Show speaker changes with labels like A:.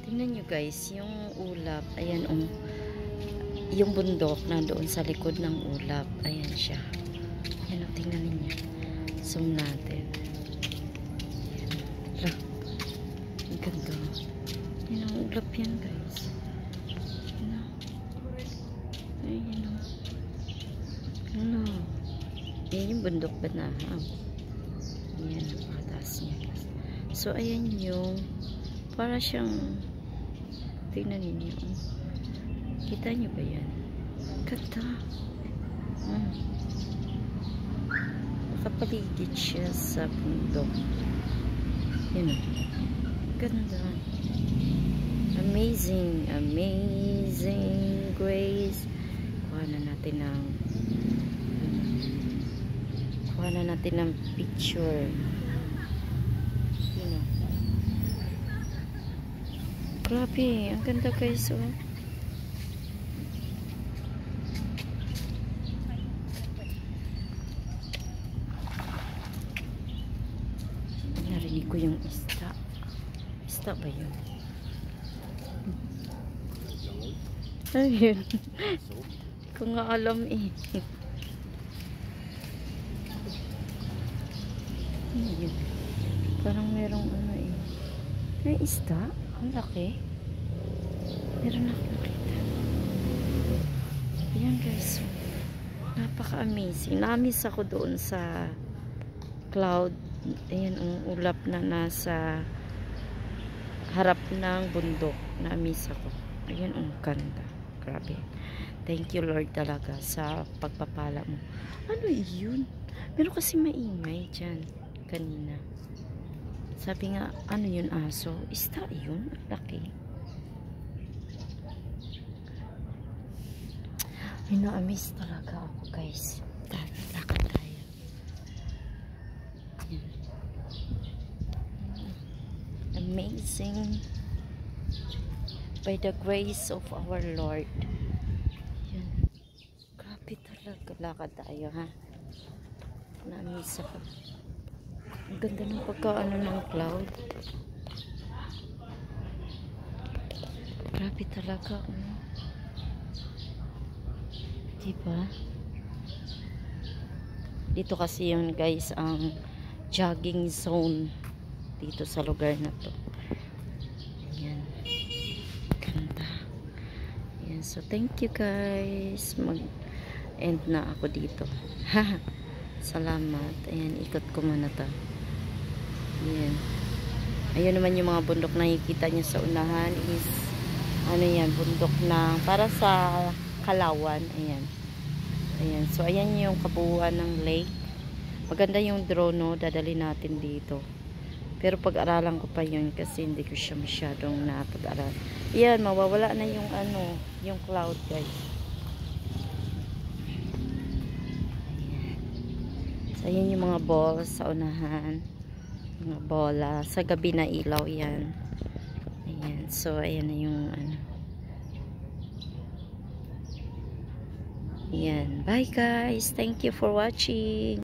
A: Tingnan nyo guys, yung ulap, ayan yung bundok nandoon sa likod ng ulap, ayan siya. Ayan o, tingnan ninyo. Zoom natin. Ayan. Ang ganda. Ayan ang ulap yan guys. Ayan o. Ayan o. Ano? Ayan yung bundok ba na? Ayan, napakataas niya guys. So ayan yung para siyang tingnan ninyo. Kita nyo ba yan? Ganda. Nakapaligid siya sa bundok. Yan o. Ganda. Amazing. Amazing grace. Kuha na natin ng picture. Yan o. Grabe. Ang ganda guys o. Narinig ko yung isda. Isda ba yun? Ayun. Kung nga alam eh. Ayun. Parang merong ano eh. May isda? Ang laki. Meron ako nakita. Ayan guys. So, napaka-amazing. Na-miss ako doon sa cloud. Ayan ang ulap na nasa harap ng bundok. Na-miss ako. Ayan ang ganda. Grabe. Thank you Lord talaga sa pagpapala mo. Ano yun? Meron kasi maingay dyan kanina. Sabi nga, ano yun aso? Isda yun? Laki. Ay, na-miss talaga ako guys. Lakad tayo. Yan. Amazing. By the grace of our Lord. Yan. Grabe talaga. Lakad tayo ha. Na-miss ako. Ang ganda ng pagkaano ng cloud. Grabe talaga. Diba? Dito kasi yun guys ang jogging zone dito sa lugar na to. Yan. Ganda. Yan. So thank you guys. Mag-end na ako dito. Salamat. Ayan, ikot ko muna to. Ayan. Ayun naman yung mga bundok na nakikita nyo sa unahan is ano yan, bundok na para sa Kalawan. Ayan. Ayan. So, ayan yung kabuuan ng lake. Maganda yung drone, no? Dadali natin dito. Pero pag-aralan ko pa yun kasi hindi ko siya masyadong napag-aral. Ayan, mawawala na yung ano, yung cloud, guys. Ayan. So, ayan yung mga balls sa unahan. Mga bola. Sa gabi na ilaw yan. Ayan. So, ayan na yung ano. Ayan. Bye guys. Thank you for watching.